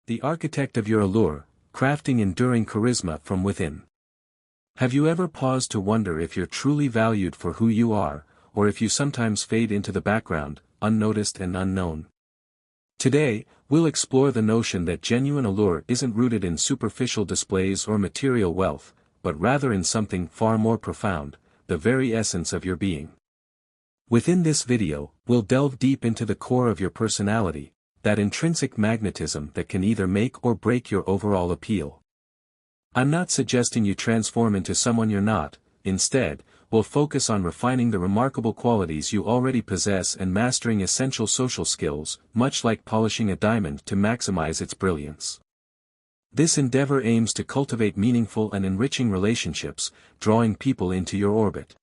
The architect of your allure, crafting enduring charisma from within. Have you ever paused to wonder if you're truly valued for who you are, or if you sometimes fade into the background, unnoticed and unknown? Today, we'll explore the notion that genuine allure isn't rooted in superficial displays or material wealth, but rather in something far more profound, the very essence of your being. Within this video, we'll delve deep into the core of your personality, that intrinsic magnetism that can either make or break your overall appeal. I'm not suggesting you transform into someone you're not. Instead, we'll focus on refining the remarkable qualities you already possess and mastering essential social skills, much like polishing a diamond to maximize its brilliance. This endeavor aims to cultivate meaningful and enriching relationships, drawing people into your orbit.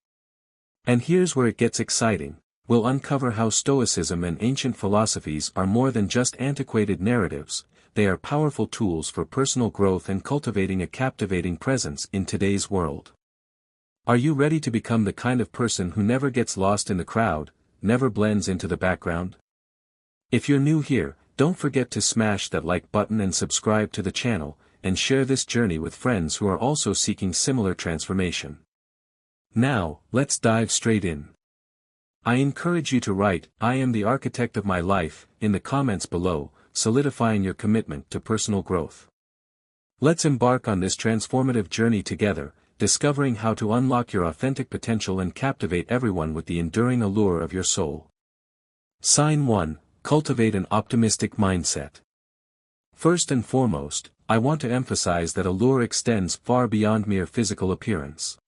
And here's where it gets exciting. We'll uncover how Stoicism and ancient philosophies are more than just antiquated narratives. They are powerful tools for personal growth and cultivating a captivating presence in today's world. Are you ready to become the kind of person who never gets lost in the crowd, never blends into the background? If you're new here, don't forget to smash that like button and subscribe to the channel, and share this journey with friends who are also seeking similar transformation. Now, let's dive straight in. I encourage you to write, "I am the architect of my life," in the comments below, solidifying your commitment to personal growth. Let's embark on this transformative journey together, discovering how to unlock your authentic potential and captivate everyone with the enduring allure of your soul. Sign 1. Cultivate an optimistic mindset. First and foremost, I want to emphasize that allure extends far beyond mere physical appearance.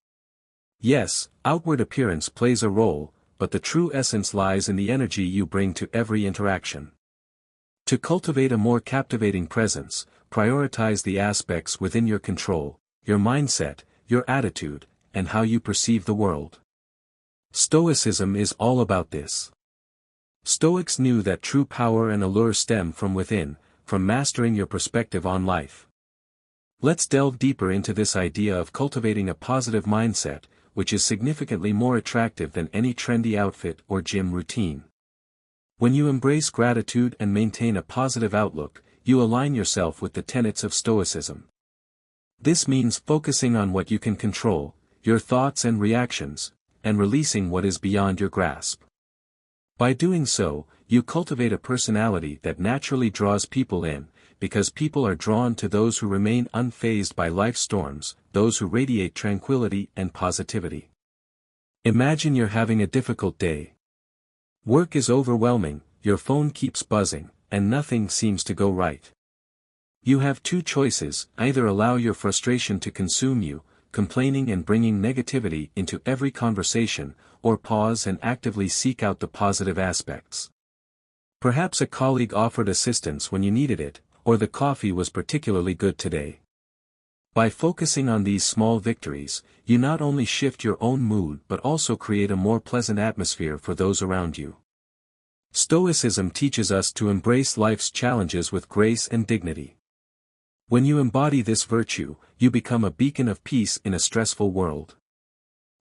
Yes, outward appearance plays a role, but the true essence lies in the energy you bring to every interaction. To cultivate a more captivating presence, prioritize the aspects within your control, your mindset, your attitude, and how you perceive the world. Stoicism is all about this. Stoics knew that true power and allure stem from within, from mastering your perspective on life. Let's delve deeper into this idea of cultivating a positive mindset, which is significantly more attractive than any trendy outfit or gym routine. When you embrace gratitude and maintain a positive outlook, you align yourself with the tenets of Stoicism. This means focusing on what you can control, your thoughts and reactions, and releasing what is beyond your grasp. By doing so, you cultivate a personality that naturally draws people in, because people are drawn to those who remain unfazed by life's storms, those who radiate tranquility and positivity. Imagine you're having a difficult day. Work is overwhelming, your phone keeps buzzing, and nothing seems to go right. You have two choices: either allow your frustration to consume you, complaining and bringing negativity into every conversation, or pause and actively seek out the positive aspects. Perhaps a colleague offered assistance when you needed it, or the coffee was particularly good today. By focusing on these small victories, you not only shift your own mood but also create a more pleasant atmosphere for those around you. Stoicism teaches us to embrace life's challenges with grace and dignity. When you embody this virtue, you become a beacon of peace in a stressful world.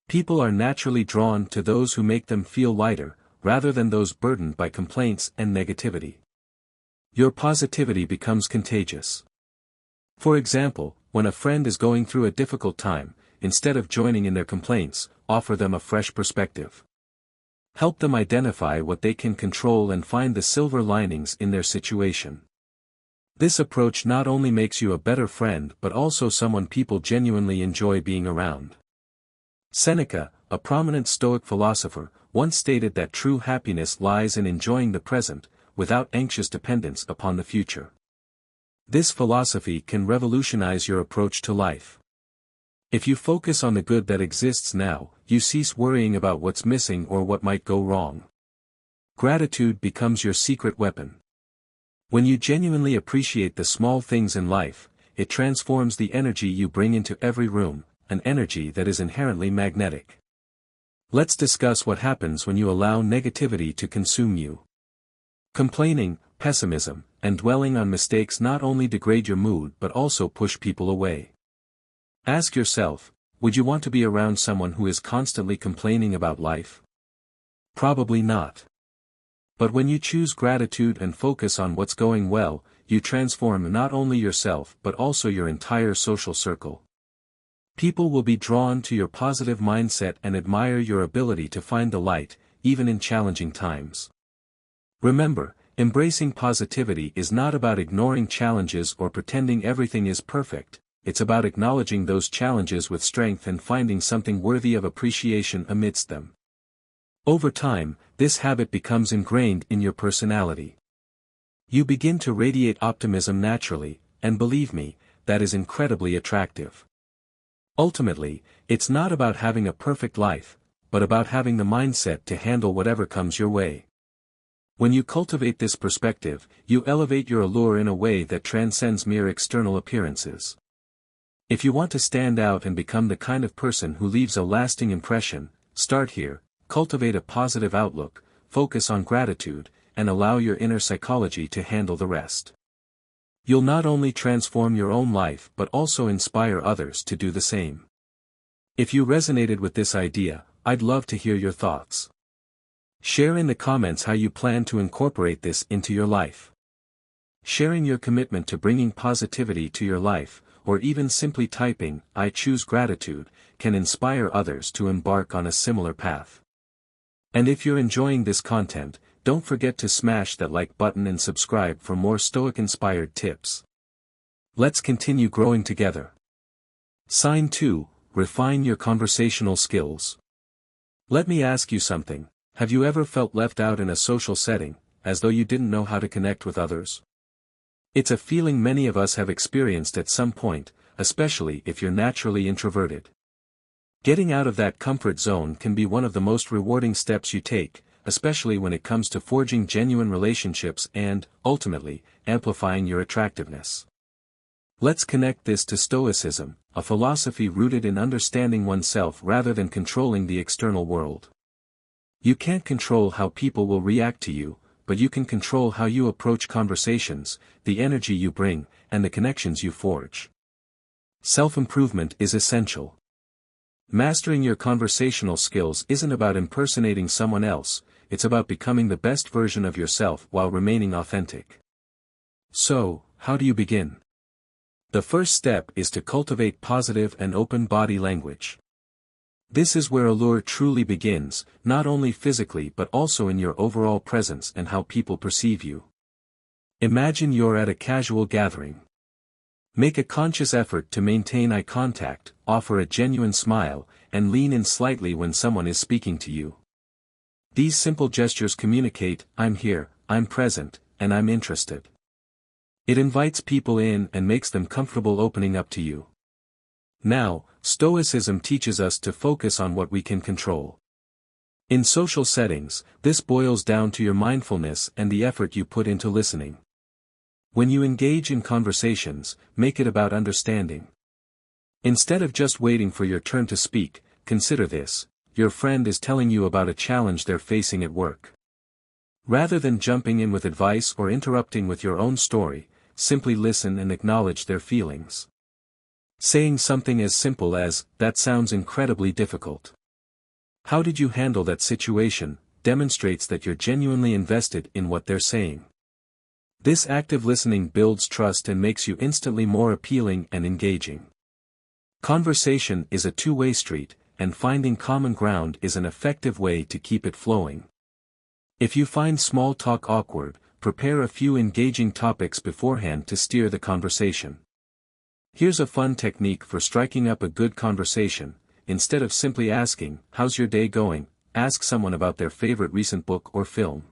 People are naturally drawn to those who make them feel lighter, rather than those burdened by complaints and negativity. Your positivity becomes contagious. For example, when a friend is going through a difficult time, instead of joining in their complaints, offer them a fresh perspective. Help them identify what they can control and find the silver linings in their situation. This approach not only makes you a better friend but also someone people genuinely enjoy being around. Seneca, a prominent Stoic philosopher, once stated that true happiness lies in enjoying the present, without anxious dependence upon the future. This philosophy can revolutionize your approach to life. If you focus on the good that exists now, you cease worrying about what's missing or what might go wrong. Gratitude becomes your secret weapon. When you genuinely appreciate the small things in life, it transforms the energy you bring into every room, an energy that is inherently magnetic. Let's discuss what happens when you allow negativity to consume you. Complaining, pessimism, and dwelling on mistakes not only degrade your mood but also push people away. Ask yourself, would you want to be around someone who is constantly complaining about life? Probably not. But when you choose gratitude and focus on what's going well, you transform not only yourself but also your entire social circle. People will be drawn to your positive mindset and admire your ability to find the light, even in challenging times. Remember, embracing positivity is not about ignoring challenges or pretending everything is perfect, it's about acknowledging those challenges with strength and finding something worthy of appreciation amidst them. Over time, this habit becomes ingrained in your personality. You begin to radiate optimism naturally, and believe me, that is incredibly attractive. Ultimately, it's not about having a perfect life, but about having the mindset to handle whatever comes your way. When you cultivate this perspective, you elevate your allure in a way that transcends mere external appearances. If you want to stand out and become the kind of person who leaves a lasting impression, start here, cultivate a positive outlook, focus on gratitude, and allow your inner psychology to handle the rest. You'll not only transform your own life but also inspire others to do the same. If you resonated with this idea, I'd love to hear your thoughts. Share in the comments how you plan to incorporate this into your life. Sharing your commitment to bringing positivity to your life, or even simply typing, "I choose gratitude," can inspire others to embark on a similar path. And if you're enjoying this content, don't forget to smash that like button and subscribe for more Stoic-inspired tips. Let's continue growing together. Sign 2, refine your conversational skills. Let me ask you something. Have you ever felt left out in a social setting, as though you didn't know how to connect with others? It's a feeling many of us have experienced at some point, especially if you're naturally introverted. Getting out of that comfort zone can be one of the most rewarding steps you take, especially when it comes to forging genuine relationships and, ultimately, amplifying your attractiveness. Let's connect this to Stoicism, a philosophy rooted in understanding oneself rather than controlling the external world. You can't control how people will react to you, but you can control how you approach conversations, the energy you bring, and the connections you forge. Self-improvement is essential. Mastering your conversational skills isn't about impersonating someone else, it's about becoming the best version of yourself while remaining authentic. So, how do you begin? The first step is to cultivate positive and open body language. This is where allure truly begins, not only physically but also in your overall presence and how people perceive you. Imagine you're at a casual gathering. Make a conscious effort to maintain eye contact, offer a genuine smile, and lean in slightly when someone is speaking to you. These simple gestures communicate, "I'm here, I'm present, and I'm interested." It invites people in and makes them comfortable opening up to you. Now, Stoicism teaches us to focus on what we can control. In social settings, this boils down to your mindfulness and the effort you put into listening. When you engage in conversations, make it about understanding. Instead of just waiting for your turn to speak, consider this: your friend is telling you about a challenge they're facing at work. Rather than jumping in with advice or interrupting with your own story, simply listen and acknowledge their feelings. Saying something as simple as, "That sounds incredibly difficult. How did you handle that situation?" demonstrates that you're genuinely invested in what they're saying. This active listening builds trust and makes you instantly more appealing and engaging. Conversation is a two-way street, and finding common ground is an effective way to keep it flowing. If you find small talk awkward, prepare a few engaging topics beforehand to steer the conversation. Here's a fun technique for striking up a good conversation. Instead of simply asking, "How's your day going?" ask someone about their favorite recent book or film.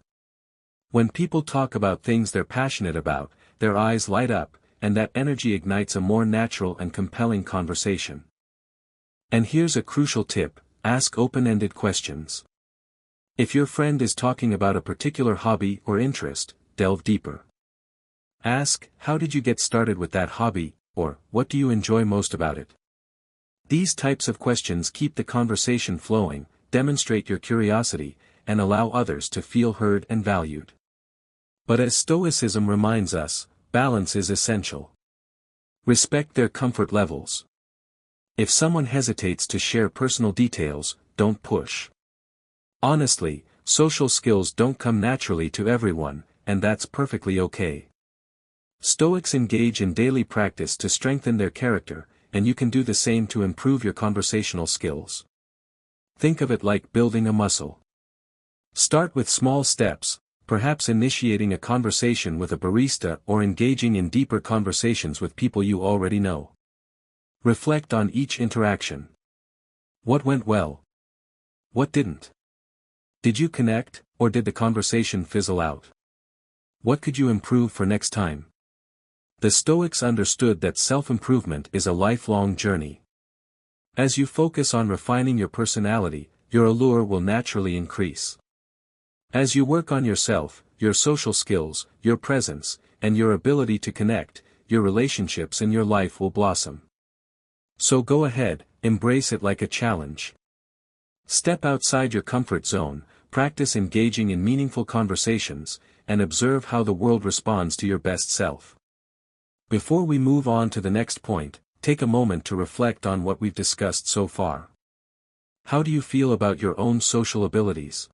When people talk about things they're passionate about, their eyes light up, and that energy ignites a more natural and compelling conversation. And here's a crucial tip: ask open-ended questions. If your friend is talking about a particular hobby or interest, delve deeper. Ask, "How did you get started with that hobby?" or "What do you enjoy most about it?" These types of questions keep the conversation flowing, demonstrate your curiosity, and allow others to feel heard and valued. But as Stoicism reminds us, balance is essential. Respect their comfort levels. If someone hesitates to share personal details, don't push. Honestly, social skills don't come naturally to everyone, and that's perfectly okay. Stoics engage in daily practice to strengthen their character, and you can do the same to improve your conversational skills. Think of it like building a muscle. Start with small steps, perhaps initiating a conversation with a barista or engaging in deeper conversations with people you already know. Reflect on each interaction. What went well? What didn't? Did you connect, or did the conversation fizzle out? What could you improve for next time? The Stoics understood that self-improvement is a lifelong journey. As you focus on refining your personality, your allure will naturally increase. As you work on yourself, your social skills, your presence, and your ability to connect, your relationships and your life will blossom. So go ahead, embrace it like a challenge. Step outside your comfort zone, practice engaging in meaningful conversations, and observe how the world responds to your best self. Before we move on to the next point, take a moment to reflect on what we've discussed so far. How do you feel about your own social abilities?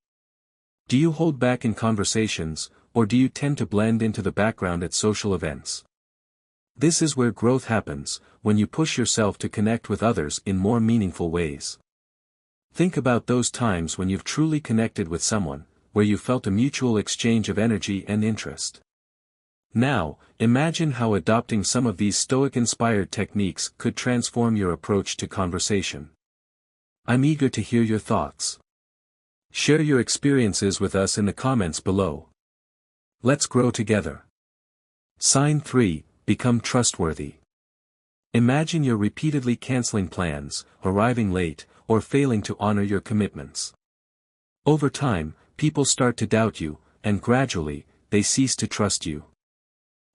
Do you hold back in conversations, or do you tend to blend into the background at social events? This is where growth happens, when you push yourself to connect with others in more meaningful ways. Think about those times when you've truly connected with someone, where you felt a mutual exchange of energy and interest. Now, imagine how adopting some of these Stoic-inspired techniques could transform your approach to conversation. I'm eager to hear your thoughts. Share your experiences with us in the comments below. Let's grow together. Sign 3, become trustworthy. Imagine you're repeatedly canceling plans, arriving late, or failing to honor your commitments. Over time, people start to doubt you, and gradually, they cease to trust you.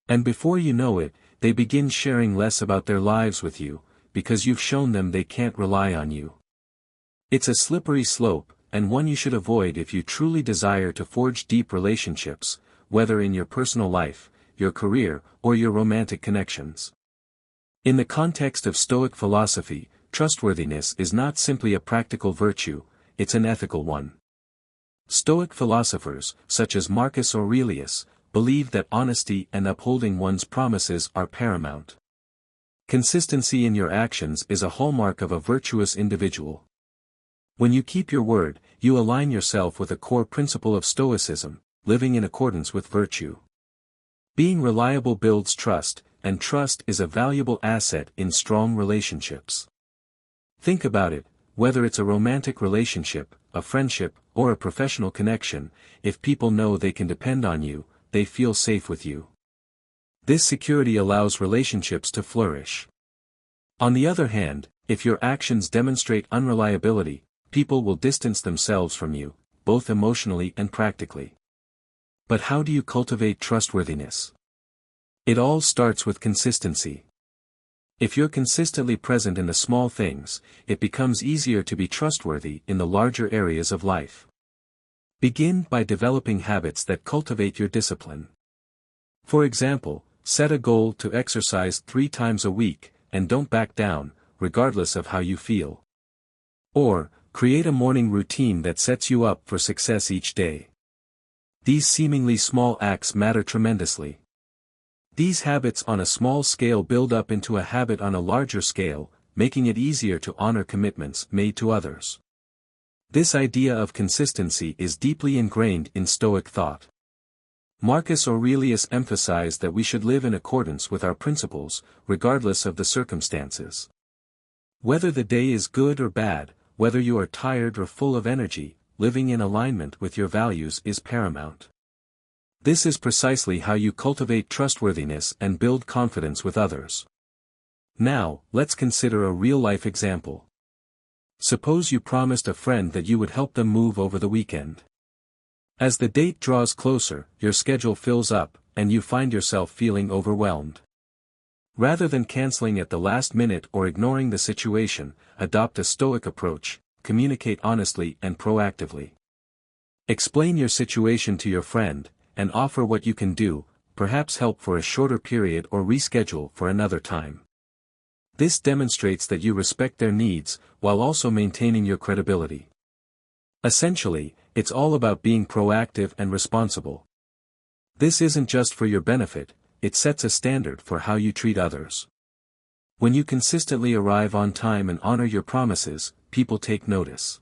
And before you know it, they begin sharing less about their lives with you, because you've shown them they can't rely on you. It's a slippery slope, and one you should avoid if you truly desire to forge deep relationships, whether in your personal life, your career, or your romantic connections. In the context of Stoic philosophy, trustworthiness is not simply a practical virtue, it's an ethical one. Stoic philosophers, such as Marcus Aurelius, believe that honesty and upholding one's promises are paramount. Consistency in your actions is a hallmark of a virtuous individual. When you keep your word, you align yourself with a core principle of Stoicism, living in accordance with virtue. Being reliable builds trust, and trust is a valuable asset in strong relationships. Think about it, whether it's a romantic relationship, a friendship, or a professional connection, if people know they can depend on you, they feel safe with you. This security allows relationships to flourish. On the other hand, if your actions demonstrate unreliability, people will distance themselves from you, both emotionally and practically. But how do you cultivate trustworthiness? It all starts with consistency. If you're consistently present in the small things, it becomes easier to be trustworthy in the larger areas of life. Begin by developing habits that cultivate your discipline. For example, set a goal to exercise 3 times a week, and don't back down, regardless of how you feel. Or, create a morning routine that sets you up for success each day. These seemingly small acts matter tremendously. These habits on a small scale build up into a habit on a larger scale, making it easier to honor commitments made to others. This idea of consistency is deeply ingrained in Stoic thought. Marcus Aurelius emphasized that we should live in accordance with our principles, regardless of the circumstances. Whether the day is good or bad, whether you are tired or full of energy, living in alignment with your values is paramount. This is precisely how you cultivate trustworthiness and build confidence with others. Now, let's consider a real-life example. Suppose you promised a friend that you would help them move over the weekend. As the date draws closer, your schedule fills up, and you find yourself feeling overwhelmed. Rather than canceling at the last minute or ignoring the situation, adopt a Stoic approach, communicate honestly and proactively. Explain your situation to your friend, and offer what you can do, perhaps help for a shorter period or reschedule for another time. This demonstrates that you respect their needs, while also maintaining your credibility. Essentially, it's all about being proactive and responsible. This isn't just for your benefit, it sets a standard for how you treat others. When you consistently arrive on time and honor your promises, people take notice.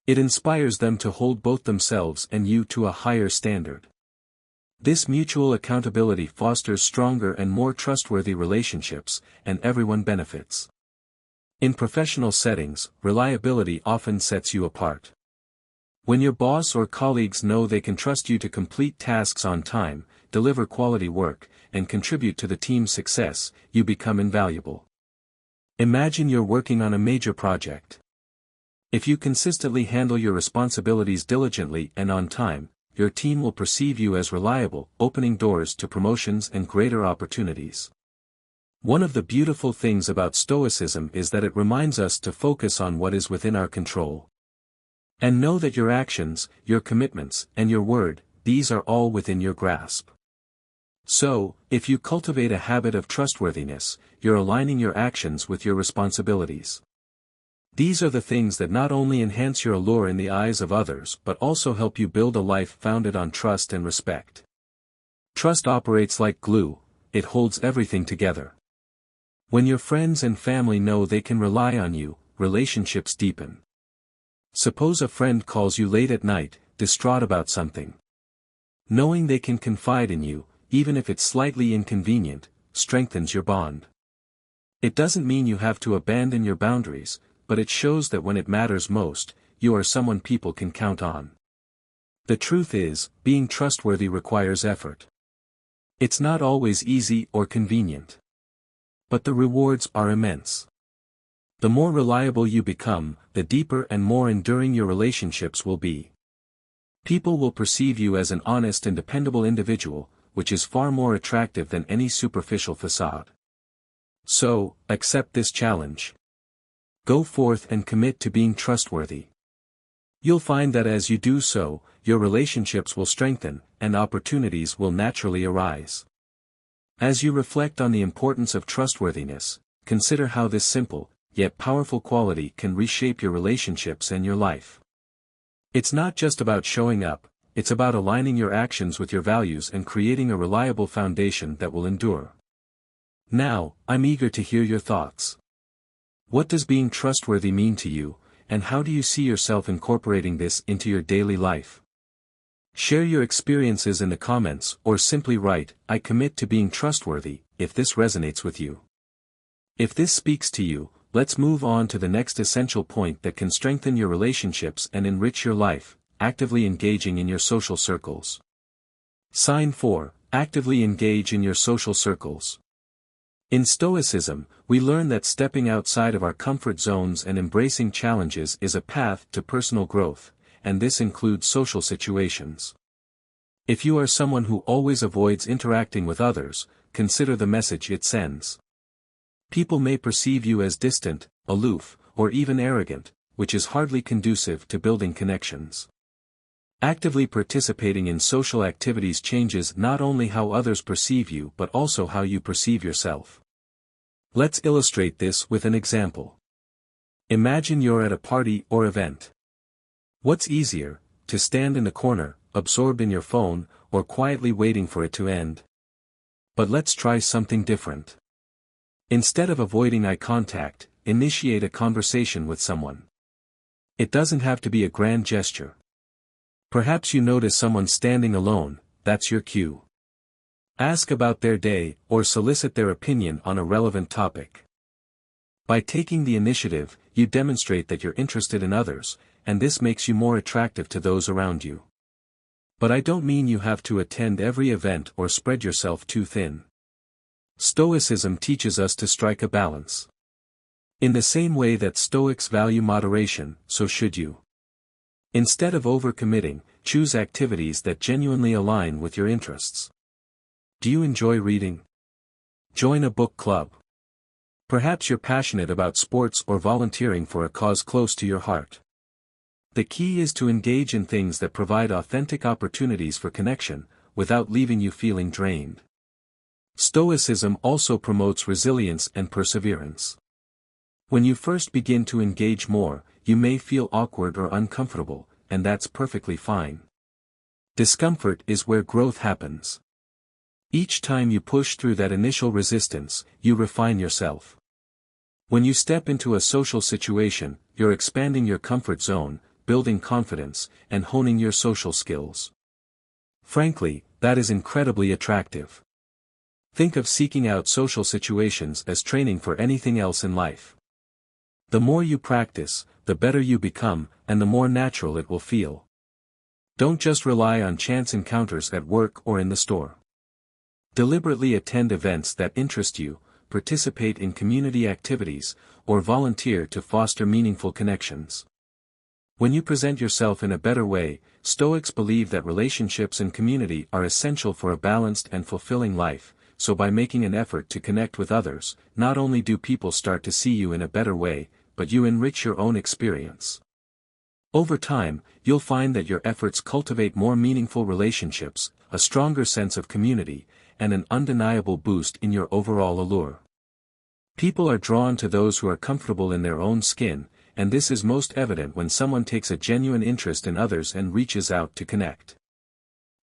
It inspires them to hold both themselves and you to a higher standard. This mutual accountability fosters stronger and more trustworthy relationships, and everyone benefits. In professional settings, reliability often sets you apart. When your boss or colleagues know they can trust you to complete tasks on time, deliver quality work, and contribute to the team's success, you become invaluable. Imagine you're working on a major project. If you consistently handle your responsibilities diligently and on time, your team will perceive you as reliable, opening doors to promotions and greater opportunities. One of the beautiful things about Stoicism is that it reminds us to focus on what is within our control. And know that your actions, your commitments, and your word, these are all within your grasp. So, if you cultivate a habit of trustworthiness, you're aligning your actions with your responsibilities. These are the things that not only enhance your allure in the eyes of others but also help you build a life founded on trust and respect. Trust operates like glue, it holds everything together. When your friends and family know they can rely on you, relationships deepen. Suppose a friend calls you late at night, distraught about something. Knowing they can confide in you, even if it's slightly inconvenient, strengthens your bond. It doesn't mean you have to abandon your boundaries, but it shows that when it matters most, you are someone people can count on. The truth is, being trustworthy requires effort. It's not always easy or convenient. But the rewards are immense. The more reliable you become, the deeper and more enduring your relationships will be. People will perceive you as an honest and dependable individual, which is far more attractive than any superficial facade. So, accept this challenge. Go forth and commit to being trustworthy. You'll find that as you do so, your relationships will strengthen, and opportunities will naturally arise. As you reflect on the importance of trustworthiness, consider how this simple, yet powerful quality can reshape your relationships and your life. It's not just about showing up, it's about aligning your actions with your values and creating a reliable foundation that will endure. Now, I'm eager to hear your thoughts. What does being trustworthy mean to you, and how do you see yourself incorporating this into your daily life? Share your experiences in the comments or simply write, "I commit to being trustworthy," if this resonates with you. If this speaks to you, let's move on to the next essential point that can strengthen your relationships and enrich your life: actively engaging in your social circles. Sign 4. Actively engage in your social circles. In Stoicism, we learn that stepping outside of our comfort zones and embracing challenges is a path to personal growth, and this includes social situations. If you are someone who always avoids interacting with others, consider the message it sends. People may perceive you as distant, aloof, or even arrogant, which is hardly conducive to building connections. Actively participating in social activities changes not only how others perceive you but also how you perceive yourself. Let's illustrate this with an example. Imagine you're at a party or event. What's easier, to stand in the corner, absorbed in your phone, or quietly waiting for it to end? But let's try something different. Instead of avoiding eye contact, initiate a conversation with someone. It doesn't have to be a grand gesture. Perhaps you notice someone standing alone, that's your cue. Ask about their day, or solicit their opinion on a relevant topic. By taking the initiative, you demonstrate that you're interested in others, and this makes you more attractive to those around you. But I don't mean you have to attend every event or spread yourself too thin. Stoicism teaches us to strike a balance. In the same way that Stoics value moderation, so should you. Instead of overcommitting, choose activities that genuinely align with your interests. Do you enjoy reading? Join a book club. Perhaps you're passionate about sports or volunteering for a cause close to your heart. The key is to engage in things that provide authentic opportunities for connection, without leaving you feeling drained. Stoicism also promotes resilience and perseverance. When you first begin to engage more, you may feel awkward or uncomfortable, and that's perfectly fine. Discomfort is where growth happens. Each time you push through that initial resistance, you refine yourself. When you step into a social situation, you're expanding your comfort zone, building confidence, and honing your social skills. Frankly, that is incredibly attractive. Think of seeking out social situations as training for anything else in life. The more you practice, the better you become, and the more natural it will feel. Don't just rely on chance encounters at work or in the store. Deliberately attend events that interest you, participate in community activities, or volunteer to foster meaningful connections. When you present yourself in a better way, Stoics believe that relationships and community are essential for a balanced and fulfilling life, so by making an effort to connect with others, not only do people start to see you in a better way, but you enrich your own experience. Over time, you'll find that your efforts cultivate more meaningful relationships, a stronger sense of community, and an undeniable boost in your overall allure. People are drawn to those who are comfortable in their own skin, and this is most evident when someone takes a genuine interest in others and reaches out to connect.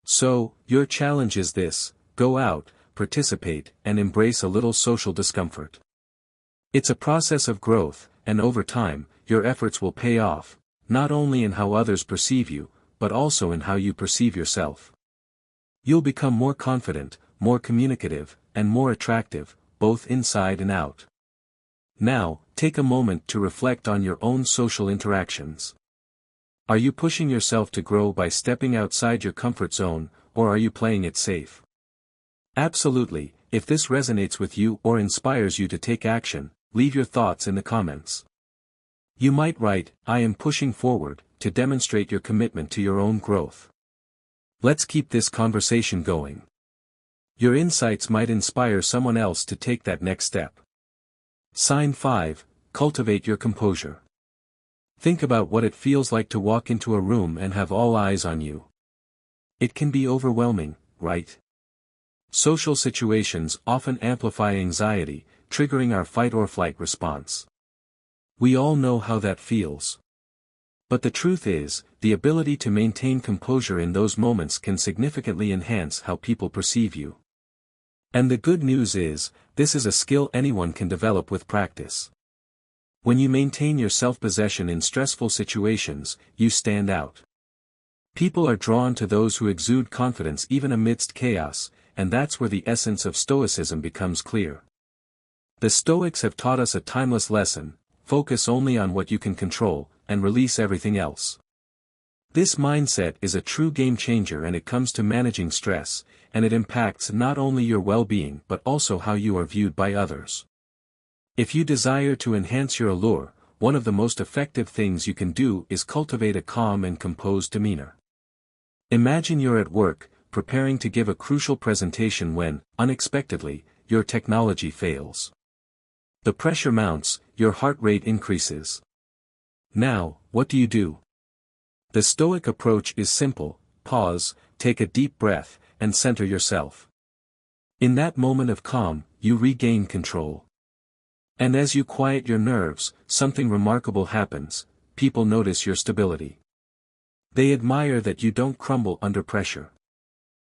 So, your challenge is this: go out, participate, and embrace a little social discomfort. It's a process of growth, and over time, your efforts will pay off, not only in how others perceive you, but also in how you perceive yourself. You'll become more confident, more communicative, and more attractive, both inside and out. Now, take a moment to reflect on your own social interactions. Are you pushing yourself to grow by stepping outside your comfort zone, or are you playing it safe? Absolutely, if this resonates with you or inspires you to take action, leave your thoughts in the comments. You might write, "I am pushing forward," to demonstrate your commitment to your own growth. Let's keep this conversation going. Your insights might inspire someone else to take that next step. Sign 5, cultivate your composure. Think about what it feels like to walk into a room and have all eyes on you. It can be overwhelming, right? Social situations often amplify anxiety, triggering our fight-or-flight response. We all know how that feels. But the truth is, the ability to maintain composure in those moments can significantly enhance how people perceive you. And the good news is, this is a skill anyone can develop with practice. When you maintain your self-possession in stressful situations, you stand out. People are drawn to those who exude confidence even amidst chaos, and that's where the essence of Stoicism becomes clear. The Stoics have taught us a timeless lesson: focus only on what you can control, and release everything else. This mindset is a true game changer, and it comes to managing stress, and it impacts not only your well-being but also how you are viewed by others. If you desire to enhance your allure, one of the most effective things you can do is cultivate a calm and composed demeanor. Imagine you're at work, preparing to give a crucial presentation when, unexpectedly, your technology fails. The pressure mounts, your heart rate increases. Now, what do? The Stoic approach is simple: pause, take a deep breath, and center yourself. In that moment of calm, you regain control. And as you quiet your nerves, something remarkable happens: people notice your stability. They admire that you don't crumble under pressure.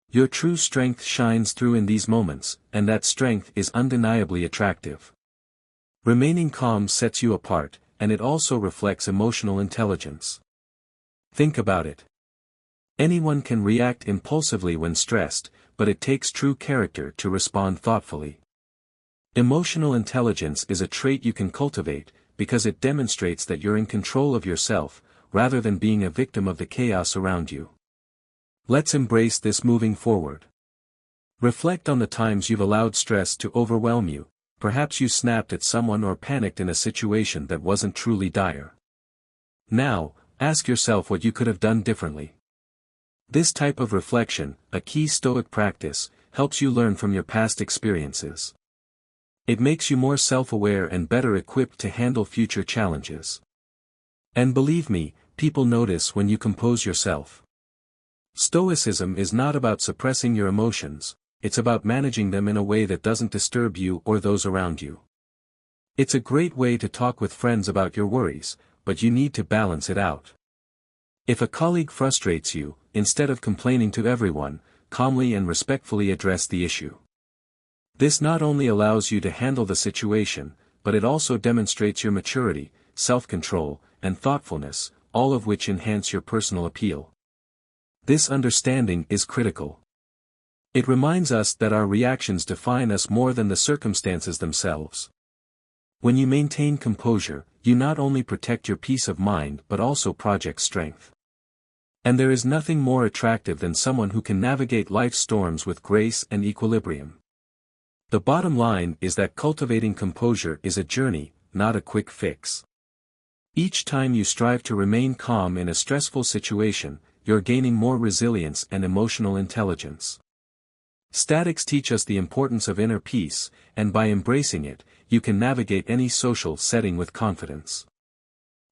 Your true strength shines through in these moments, and that strength is undeniably attractive. Remaining calm sets you apart, and it also reflects emotional intelligence. Think about it. Anyone can react impulsively when stressed, but it takes true character to respond thoughtfully. Emotional intelligence is a trait you can cultivate, because it demonstrates that you're in control of yourself, rather than being a victim of the chaos around you. Let's embrace this moving forward. Reflect on the times you've allowed stress to overwhelm you. Perhaps you snapped at someone or panicked in a situation that wasn't truly dire. Now, ask yourself what you could have done differently. This type of reflection, a key Stoic practice, helps you learn from your past experiences. It makes you more self-aware and better equipped to handle future challenges. And believe me, people notice when you compose yourself. Stoicism is not about suppressing your emotions, it's about managing them in a way that doesn't disturb you or those around you. It's a great way to talk with friends about your worries, but you need to balance it out. If a colleague frustrates you, instead of complaining to everyone, calmly and respectfully address the issue. This not only allows you to handle the situation, but it also demonstrates your maturity, self-control, and thoughtfulness, all of which enhance your personal appeal. This understanding is critical. It reminds us that our reactions define us more than the circumstances themselves. When you maintain composure, you not only protect your peace of mind but also project strength. And there is nothing more attractive than someone who can navigate life's storms with grace and equilibrium. The bottom line is that cultivating composure is a journey, not a quick fix. Each time you strive to remain calm in a stressful situation, you're gaining more resilience and emotional intelligence. Stoics teach us the importance of inner peace, and by embracing it, you can navigate any social setting with confidence.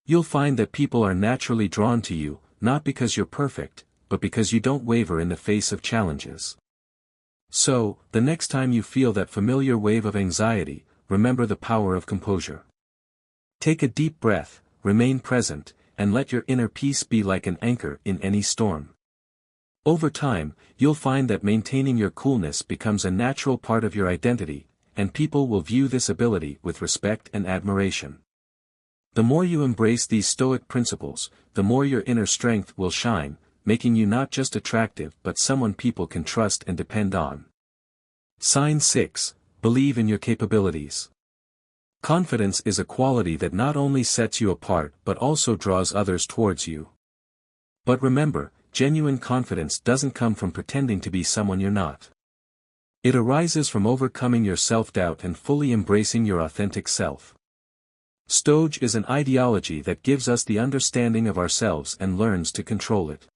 You'll find that people are naturally drawn to you, not because you're perfect, but because you don't waver in the face of challenges. So, the next time you feel that familiar wave of anxiety, remember the power of composure. Take a deep breath, remain present, and let your inner peace be like an anchor in any storm. Over time, you'll find that maintaining your coolness becomes a natural part of your identity, and people will view this ability with respect and admiration. The more you embrace these Stoic principles, the more your inner strength will shine, making you not just attractive but someone people can trust and depend on. Sign 6. Believe in your capabilities. Confidence is a quality that not only sets you apart but also draws others towards you. But remember, genuine confidence doesn't come from pretending to be someone you're not. It arises from overcoming your self-doubt and fully embracing your authentic self. Stoic is an ideology that gives us the understanding of ourselves and learns to control it.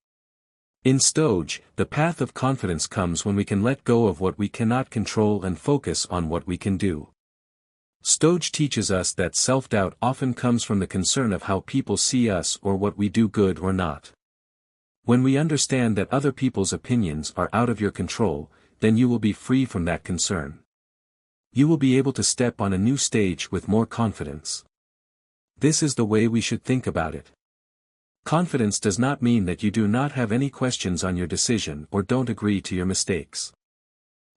In Stoic, the path of confidence comes when we can let go of what we cannot control and focus on what we can do. Stoic teaches us that self-doubt often comes from the concern of how people see us or what we do good or not. When we understand that other people's opinions are out of your control, then you will be free from that concern. You will be able to step on a new stage with more confidence. This is the way we should think about it. Confidence does not mean that you do not have any questions on your decision or don't agree to your mistakes.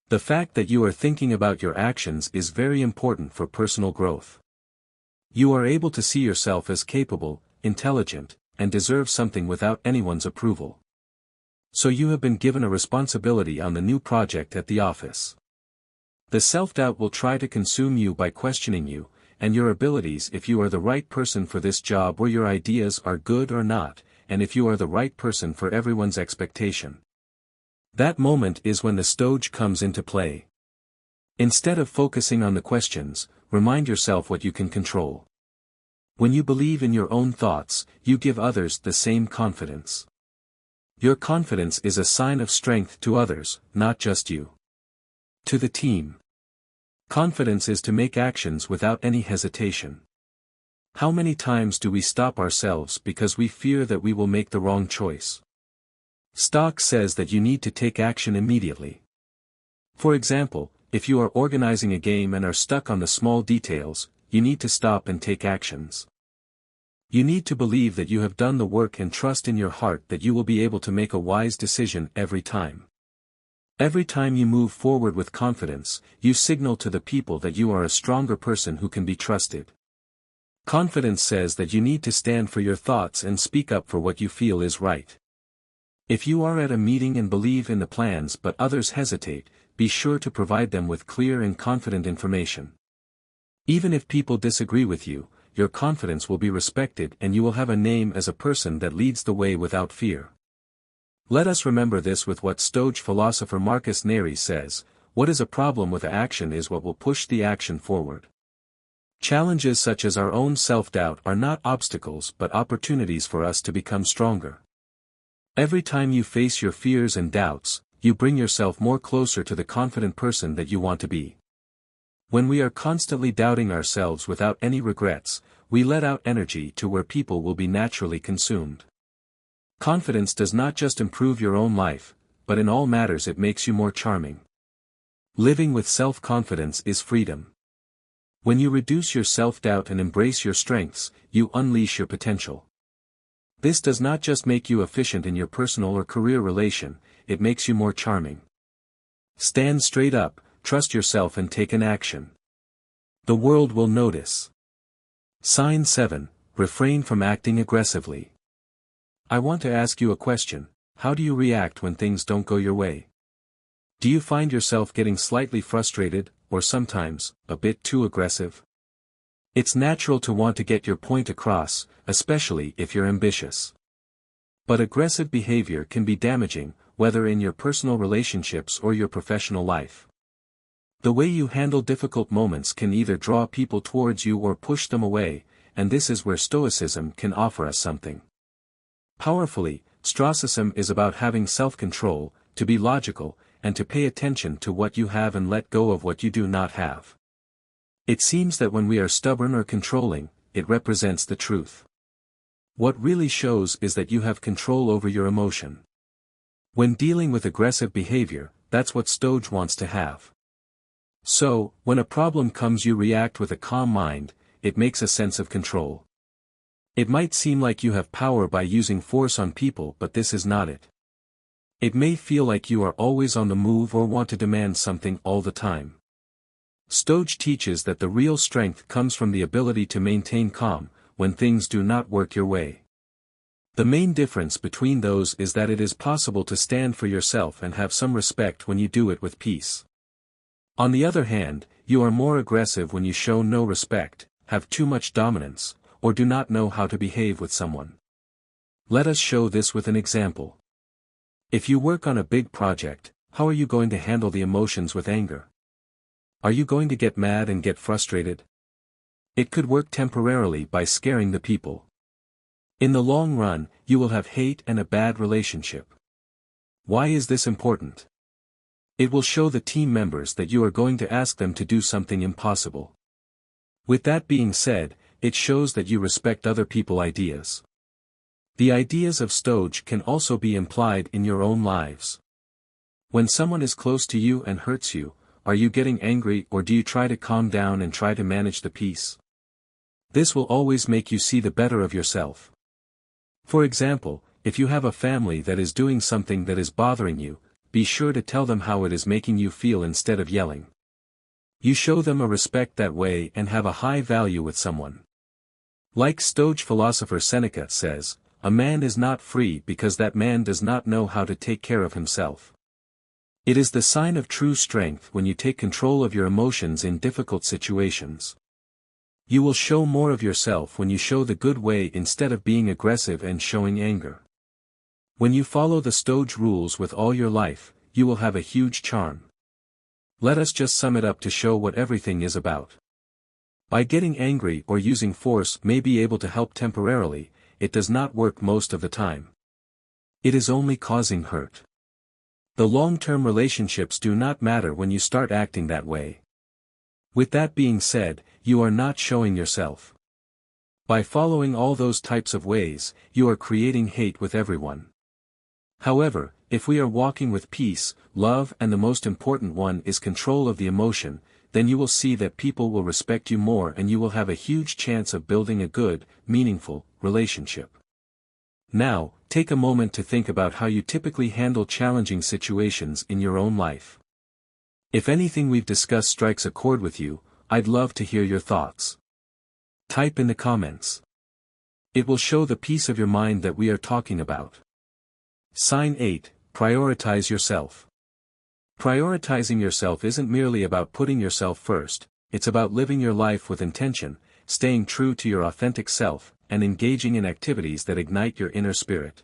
The fact that you are thinking about your actions is very important for personal growth. You are able to see yourself as capable, intelligent, and deserve something without anyone's approval. So you have been given a responsibility on the new project at the office. The self-doubt will try to consume you by questioning you, and your abilities if you are the right person for this job or your ideas are good or not, and if you are the right person for everyone's expectation. That moment is when the Stoic comes into play. Instead of focusing on the questions, remind yourself what you can control. When you believe in your own thoughts, you give others the same confidence. Your confidence is a sign of strength to others, not just you. To the team. Confidence is to make actions without any hesitation. How many times do we stop ourselves because we fear that we will make the wrong choice? Stoic says that you need to take action immediately. For example, if you are organizing a game and are stuck on the small details, you need to stop and take actions. You need to believe that you have done the work and trust in your heart that you will be able to make a wise decision every time. Every time you move forward with confidence, you signal to the people that you are a stronger person who can be trusted. Confidence says that you need to stand for your thoughts and speak up for what you feel is right. If you are at a meeting and believe in the plans but others hesitate, be sure to provide them with clear and confident information. Even if people disagree with you, your confidence will be respected and you will have a name as a person that leads the way without fear. Let us remember this with what Stoic philosopher Marcus Aurelius says: what is a problem with action is what will push the action forward. Challenges such as our own self-doubt are not obstacles but opportunities for us to become stronger. Every time you face your fears and doubts, you bring yourself more closer to the confident person that you want to be. When we are constantly doubting ourselves without any regrets, we let out energy to where people will be naturally consumed. Confidence does not just improve your own life, but in all matters it makes you more charming. Living with self-confidence is freedom. When you reduce your self-doubt and embrace your strengths, you unleash your potential. This does not just make you efficient in your personal or career relation, it makes you more charming. Stand straight up, trust yourself and take an action. The world will notice. Sign 7. Refrain from acting aggressively. I want to ask you a question. How do you react when things don't go your way? Do you find yourself getting slightly frustrated, or sometimes, a bit too aggressive? It's natural to want to get your point across, especially if you're ambitious. But aggressive behavior can be damaging, whether in your personal relationships or your professional life. The way you handle difficult moments can either draw people towards you or push them away, and this is where Stoicism can offer us something. Powerfully, Stoicism is about having self-control, to be logical, and to pay attention to what you have and let go of what you do not have. It seems that when we are stubborn or controlling, it represents the truth. What really shows is that you have control over your emotion. When dealing with aggressive behavior, that's what Stoic wants to have. So, when a problem comes, you react with a calm mind. It makes a sense of control. It might seem like you have power by using force on people, but this is not it. It may feel like you are always on the move or want to demand something all the time. Stoic teaches that the real strength comes from the ability to maintain calm, when things do not work your way. The main difference between those is that it is possible to stand for yourself and have some respect when you do it with peace. On the other hand, you are more aggressive when you show no respect, have too much dominance, or do not know how to behave with someone. Let us show this with an example. If you work on a big project, how are you going to handle the emotions with anger? Are you going to get mad and get frustrated? It could work temporarily by scaring the people. In the long run, you will have hate and a bad relationship. Why is this important? It will show the team members that you are going to ask them to do something impossible. With that being said, it shows that you respect other people's ideas. The ideas of Stoic can also be implied in your own lives. When someone is close to you and hurts you, are you getting angry or do you try to calm down and try to manage the peace? This will always make you see the better of yourself. For example, if you have a family that is doing something that is bothering you, be sure to tell them how it is making you feel instead of yelling. You show them a respect that way and have a high value with someone. Like Stoic philosopher Seneca says, a man is not free because that man does not know how to take care of himself. It is the sign of true strength when you take control of your emotions in difficult situations. You will show more of yourself when you show the good way instead of being aggressive and showing anger. When you follow the Stoic rules with all your life, you will have a huge charm. Let us just sum it up to show what everything is about. By getting angry or using force may be able to help temporarily, it does not work most of the time. It is only causing hurt. The long-term relationships do not matter when you start acting that way. With that being said, you are not showing yourself. By following all those types of ways, you are creating hate with everyone. However, if we are walking with peace, love and the most important one is control of the emotion, then you will see that people will respect you more and you will have a huge chance of building a good, meaningful, relationship. Now, take a moment to think about how you typically handle challenging situations in your own life. If anything we've discussed strikes a chord with you, I'd love to hear your thoughts. Type in the comments. It will show the peace of your mind that we are talking about. Sign 8, prioritize yourself. Prioritizing yourself isn't merely about putting yourself first, it's about living your life with intention, staying true to your authentic self, and engaging in activities that ignite your inner spirit.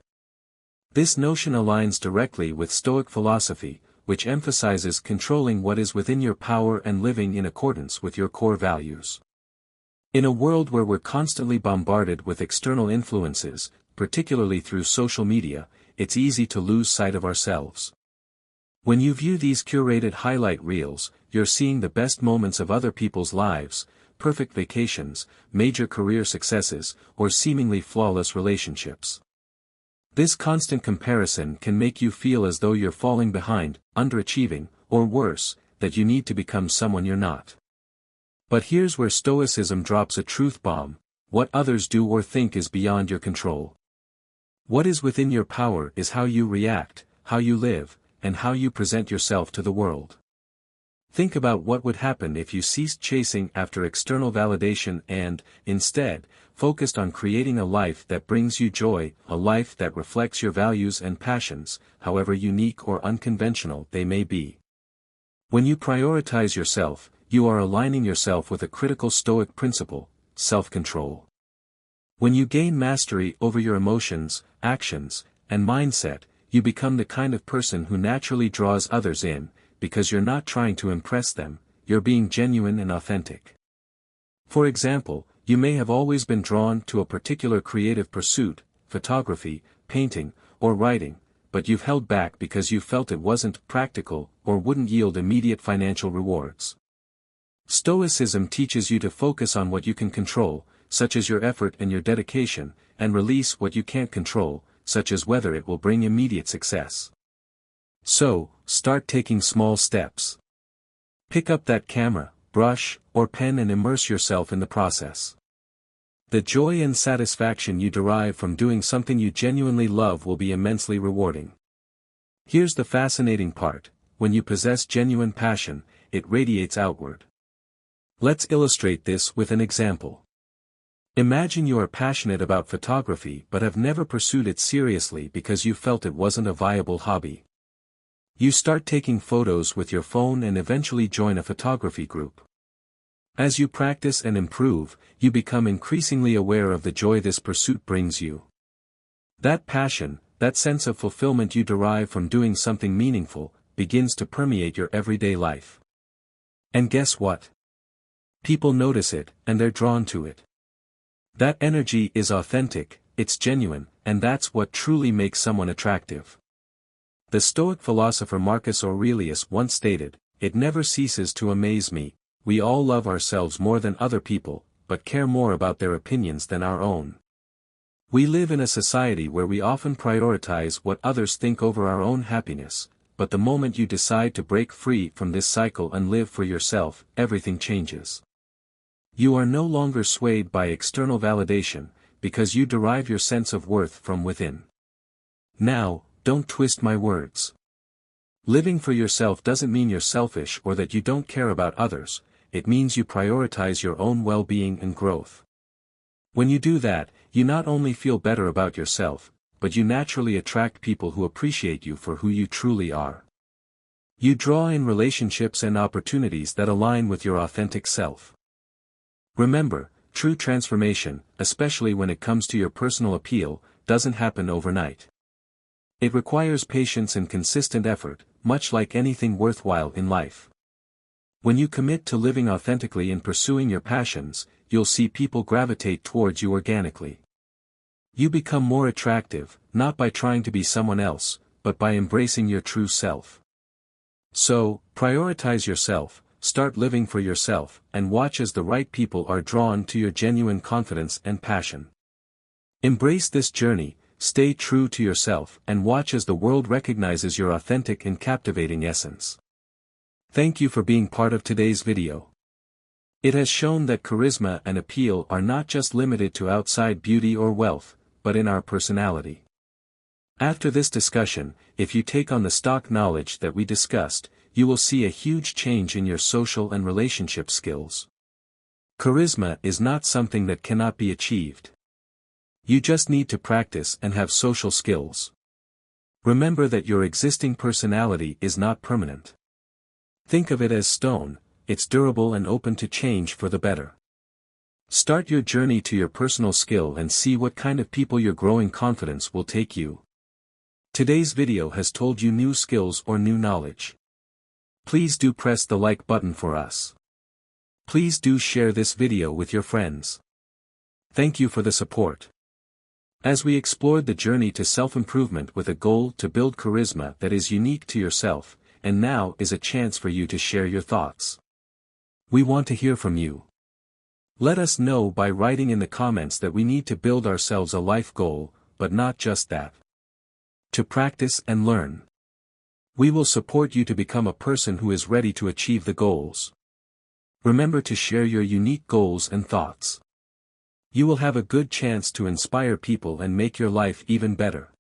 This notion aligns directly with Stoic philosophy, which emphasizes controlling what is within your power and living in accordance with your core values. In a world where we're constantly bombarded with external influences, particularly through social media, it's easy to lose sight of ourselves. When you view these curated highlight reels, you're seeing the best moments of other people's lives, perfect vacations, major career successes, or seemingly flawless relationships. This constant comparison can make you feel as though you're falling behind, underachieving, or worse, that you need to become someone you're not. But here's where Stoicism drops a truth bomb: what others do or think is beyond your control. What is within your power is how you react, how you live, and how you present yourself to the world. Think about what would happen if you ceased chasing after external validation and, instead, focused on creating a life that brings you joy, a life that reflects your values and passions, however unique or unconventional they may be. When you prioritize yourself, you are aligning yourself with a critical Stoic principle, self-control. When you gain mastery over your emotions, actions, and mindset, you become the kind of person who naturally draws others in, because you're not trying to impress them, you're being genuine and authentic. For example, you may have always been drawn to a particular creative pursuit, photography, painting, or writing, but you've held back because you felt it wasn't practical or wouldn't yield immediate financial rewards. Stoicism teaches you to focus on what you can control, such as your effort and your dedication, and release what you can't control, such as whether it will bring immediate success. So, start taking small steps. Pick up that camera, brush, or pen and immerse yourself in the process. The joy and satisfaction you derive from doing something you genuinely love will be immensely rewarding. Here's the fascinating part: when you possess genuine passion, it radiates outward. Let's illustrate this with an example. Imagine you are passionate about photography but have never pursued it seriously because you felt it wasn't a viable hobby. You start taking photos with your phone and eventually join a photography group. As you practice and improve, you become increasingly aware of the joy this pursuit brings you. That passion, that sense of fulfillment you derive from doing something meaningful, begins to permeate your everyday life. And guess what? People notice it, and they're drawn to it. That energy is authentic, it's genuine, and that's what truly makes someone attractive. The Stoic philosopher Marcus Aurelius once stated, "It never ceases to amaze me, we all love ourselves more than other people, but care more about their opinions than our own." We live in a society where we often prioritize what others think over our own happiness, but the moment you decide to break free from this cycle and live for yourself, everything changes. You are no longer swayed by external validation, because you derive your sense of worth from within. Now, don't twist my words. Living for yourself doesn't mean you're selfish or that you don't care about others, it means you prioritize your own well-being and growth. When you do that, you not only feel better about yourself, but you naturally attract people who appreciate you for who you truly are. You draw in relationships and opportunities that align with your authentic self. Remember, true transformation, especially when it comes to your personal appeal, doesn't happen overnight. It requires patience and consistent effort, much like anything worthwhile in life. When you commit to living authentically and pursuing your passions, you'll see people gravitate towards you organically. You become more attractive, not by trying to be someone else, but by embracing your true self. So, prioritize yourself, start living for yourself, and watch as the right people are drawn to your genuine confidence and passion. Embrace this journey, stay true to yourself, and watch as the world recognizes your authentic and captivating essence. Thank you for being part of today's video. It has shown that charisma and appeal are not just limited to outside beauty or wealth, but in our personality. After this discussion, if you take on the stock knowledge that we discussed, you will see a huge change in your social and relationship skills. Charisma is not something that cannot be achieved. You just need to practice and have social skills. Remember that your existing personality is not permanent. Think of it as stone, it's durable and open to change for the better. Start your journey to your personal skill and see what kind of people your growing confidence will take you. Today's video has told you new skills or new knowledge. Please do press the like button for us. Please do share this video with your friends. Thank you for the support. As we explored the journey to self-improvement with a goal to build charisma that is unique to yourself, and now is a chance for you to share your thoughts. We want to hear from you. Let us know by writing in the comments that we need to build ourselves a life goal, but not just that. To practice and learn. We will support you to become a person who is ready to achieve the goals. Remember to share your unique goals and thoughts. You will have a good chance to inspire people and make your life even better.